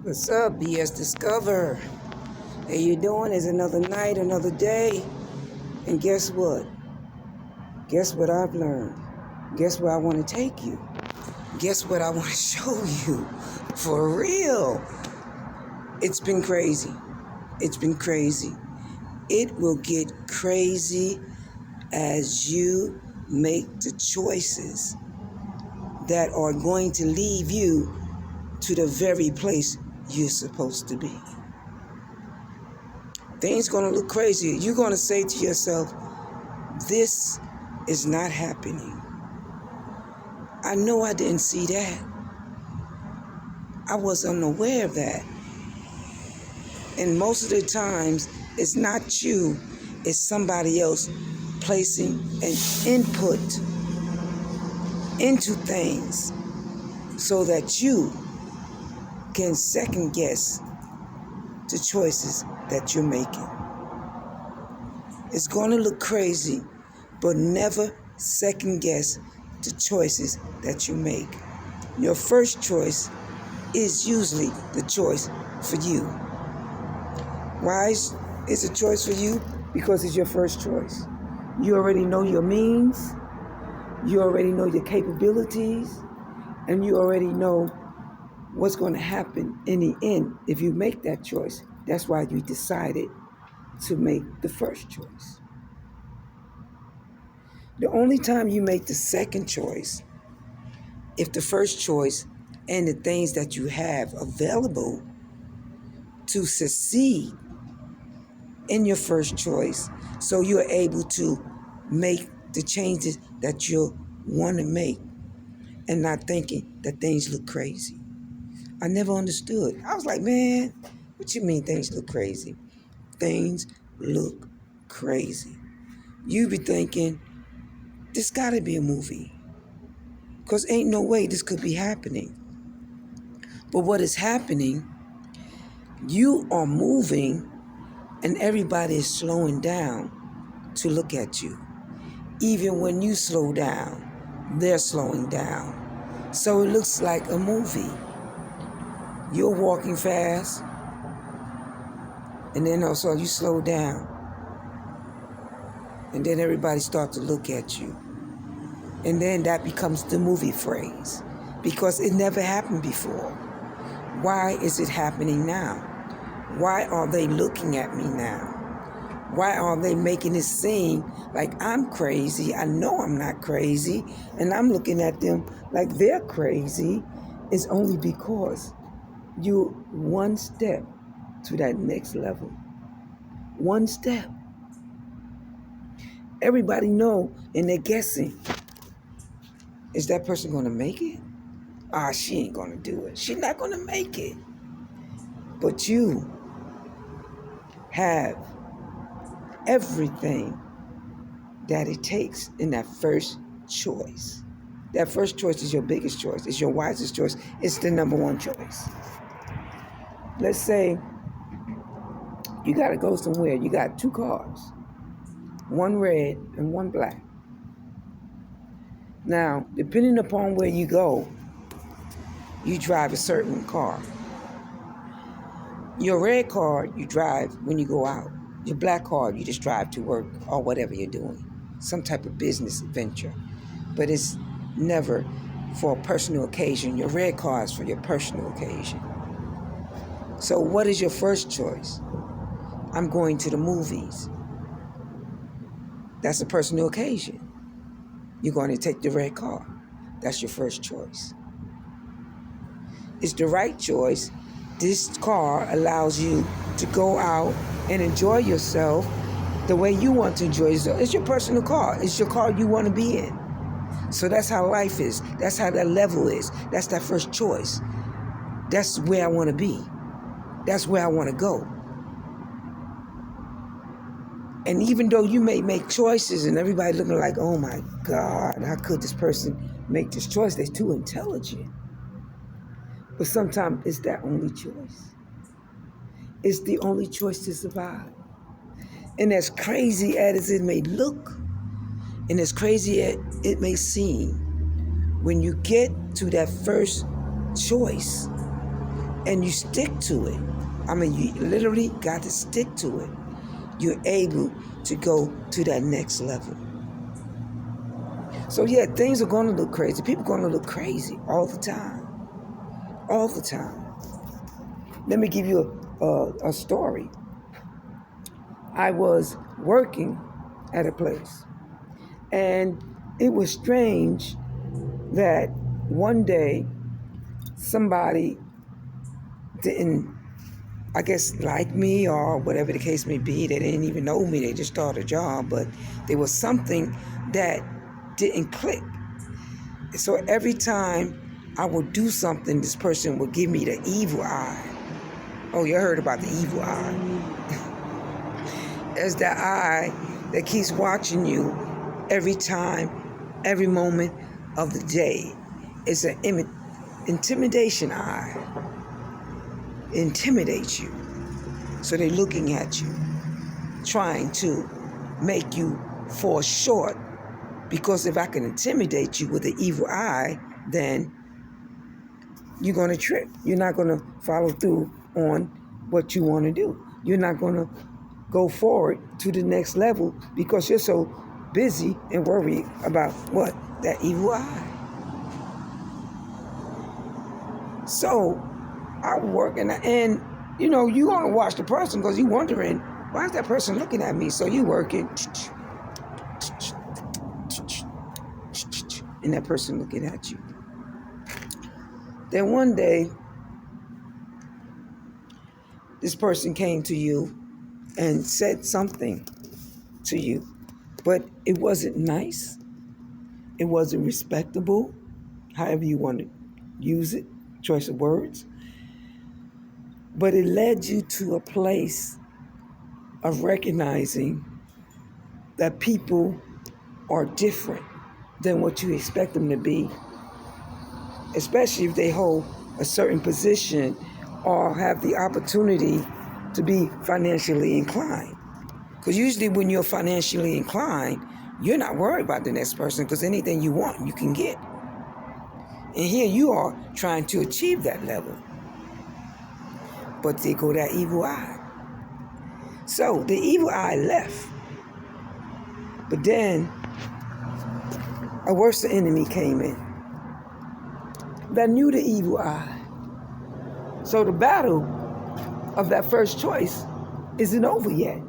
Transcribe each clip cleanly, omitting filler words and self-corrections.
What's up, BS Discover? How you doing? It's another night, another day. And guess what? Guess what I've learned? Guess where I want to take you? Guess what I want to show you? For real. It's been crazy. It's been crazy. It will get crazy as you make the choices that are going to leave you to the very place you're supposed to be. Things going to look crazy. You're going to say to yourself, this is not happening. I know I didn't see that. I was unaware of that. And most of the times, it's not you, it's somebody else placing an input into things so that you can second guess the choices that you're making. It's going to look crazy, but never second guess the choices that you make. Your first choice is usually the choice for you. Why is it a choice for you? Because it's your first choice. You already know your means, you already know your capabilities, and you already know what's going to happen in the end if you make that choice. That's why you decided to make the first choice. The only time you make the second choice, if the first choice and the things that you have available to succeed in your first choice, so you're able to make the changes that you want to make and not thinking that things look crazy. I never understood. I was like, man, what you mean things look crazy? Things look crazy. You be thinking, this gotta be a movie. Because ain't no way this could be happening. But what is happening, you are moving and everybody is slowing down to look at you. Even when you slow down, they're slowing down. So it looks like a movie. You're walking fast, and then also you slow down. And then everybody starts to look at you. And then that becomes the movie phrase. Because it never happened before. Why is it happening now? Why are they looking at me now? Why are they making it seem like I'm crazy? I know I'm not crazy. And I'm looking at them like they're crazy. It's only because you're one step to that next level. One step. Everybody know and they're guessing. Is that person going to make it? She ain't going to do it. She's not going to make it. But you have everything that it takes in that first choice. That first choice is your biggest choice. It's your wisest choice. It's the number one choice. Let's say you got to go somewhere. You got two cars, one red and one black. Now, depending upon where you go, you drive a certain car. Your red car, you drive when you go out. Your black car, you just drive to work or whatever you're doing. Some type of business venture. But it's never for a personal occasion. Your red car is for your personal occasion. So what is your first choice? I'm going to the movies. That's a personal occasion. You're going to take the red car. That's your first choice. It's the right choice. This car allows you to go out and enjoy yourself the way you want to enjoy yourself. It's your personal car. It's your car you want to be in. So that's how life is. That's how that level is. That's that first choice. That's where I want to be. That's where I want to go. And even though you may make choices and everybody looking like, oh my God, how could this person make this choice? They're too intelligent. But sometimes it's that only choice. It's the only choice to survive. And as crazy as it may look, and as crazy as it may seem, when you get to that first choice, and you stick to it. I mean, you literally got to stick to it. You're able to go to that next level. So yeah, things are going to look crazy. People are going to look crazy all the time. All the time. Let me give you a story. I was working at a place, and it was strange that one day somebody didn't, I guess, like me or whatever the case may be. They didn't even know me. They just started a job, but there was something that didn't click. So every time I would do something, this person would give me the evil eye. Oh, you heard about the evil eye. It's that eye that keeps watching you every time, every moment of the day. It's an intimidation eye. It intimidates you. So they're looking at you, trying to make you fall short. Because if I can intimidate you with the evil eye, then you're going to trip. You're not going to follow through on what you want to do. You're not going to go forward to the next level because you're so busy and worried about what? That evil eye. So I work and you know, you're going to watch the person because you're wondering, why is that person looking at me? So you working, and that person looking at you. Then one day, this person came to you and said something to you, but it wasn't nice. It wasn't respectable, however you want to use it, choice of words. But it led you to a place of recognizing that people are different than what you expect them to be, especially if they hold a certain position or have the opportunity to be financially inclined. Because usually when you're financially inclined, you're not worried about the next person because anything you want, you can get. And here you are trying to achieve that level. But they go that evil eye. So the evil eye left. But then a worse enemy came in that knew the evil eye. So the battle of that first choice isn't over yet.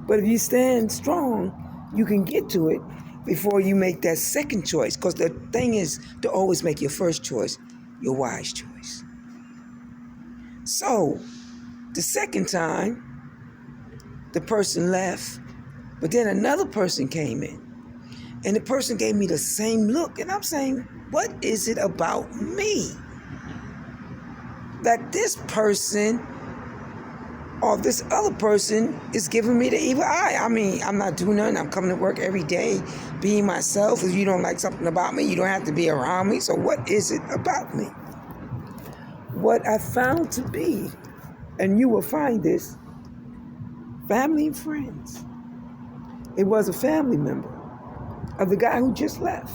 But if you stand strong, you can get to it before you make that second choice. Because the thing is to always make your first choice your wise choice. So the second time, the person left, but then another person came in. And the person gave me the same look. And I'm saying, what is it about me that this person or this other person is giving me the evil eye? I mean, I'm not doing nothing. I'm coming to work every day, being myself. If you don't like something about me, you don't have to be around me. So what is it about me? What I found to be, and you will find this, family and friends. It was a family member of the guy who just left.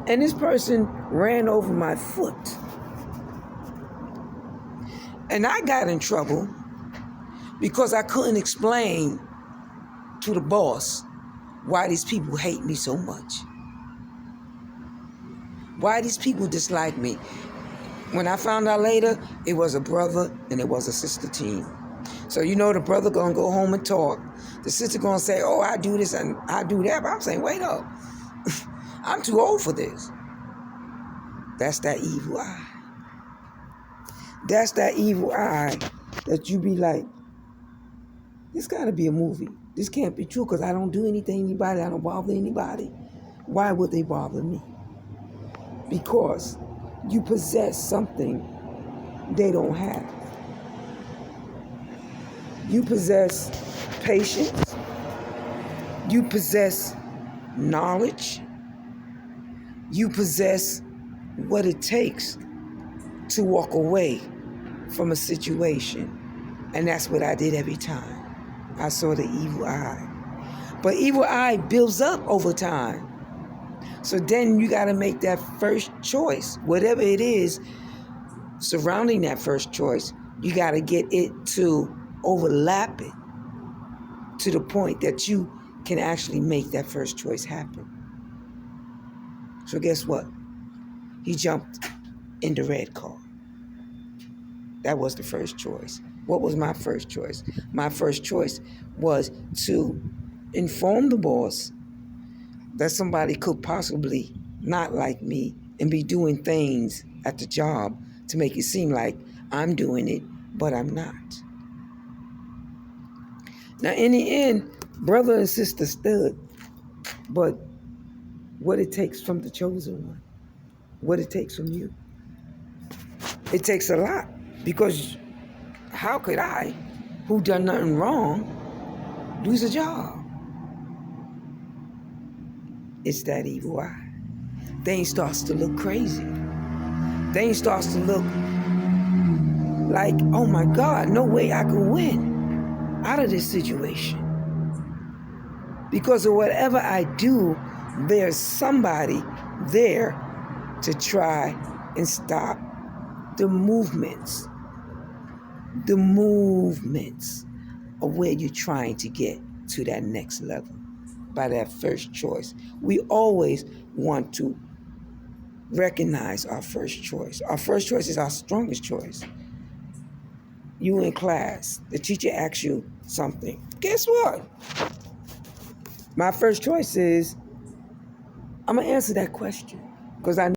And this person ran over my foot. And I got in trouble because I couldn't explain to the boss why these people hate me so much. Why these people dislike me. When I found out later, it was a brother and it was a sister team. So you know the brother gonna go home and talk. The sister gonna say, oh, I do this and I do that. But I'm saying, wait up. I'm too old for this. That's that evil eye. That's that evil eye that you be like, this gotta be a movie. This can't be true because I don't do anything to anybody. I don't bother anybody. Why would they bother me? Because you possess something they don't have. You possess patience. You possess knowledge. You possess what it takes to walk away from a situation. And that's what I did every time I saw the evil eye. But evil eye builds up over time. So then you got to make that first choice, whatever it is surrounding that first choice. You got to get it to overlap it to the point that you can actually make that first choice happen. So guess what? He jumped in the red car. That was the first choice. What was my first choice? My first choice was to inform the boss that somebody could possibly not like me and be doing things at the job to make it seem like I'm doing it, but I'm not. Now, in the end, brother and sister stood, but what it takes from the chosen one, what it takes from you, it takes a lot, because how could I, who done nothing wrong, lose a job? It's that evil eye. Things starts to look crazy. Things starts to look like, oh my God, no way I can win out of this situation. Because of whatever I do, there's somebody there to try and stop the movements of where you're trying to get to that next level by that first choice. We always want to recognize our first choice. Our first choice is our strongest choice. You in class, the teacher asks you something. Guess what? My first choice is I'm going to answer that question because I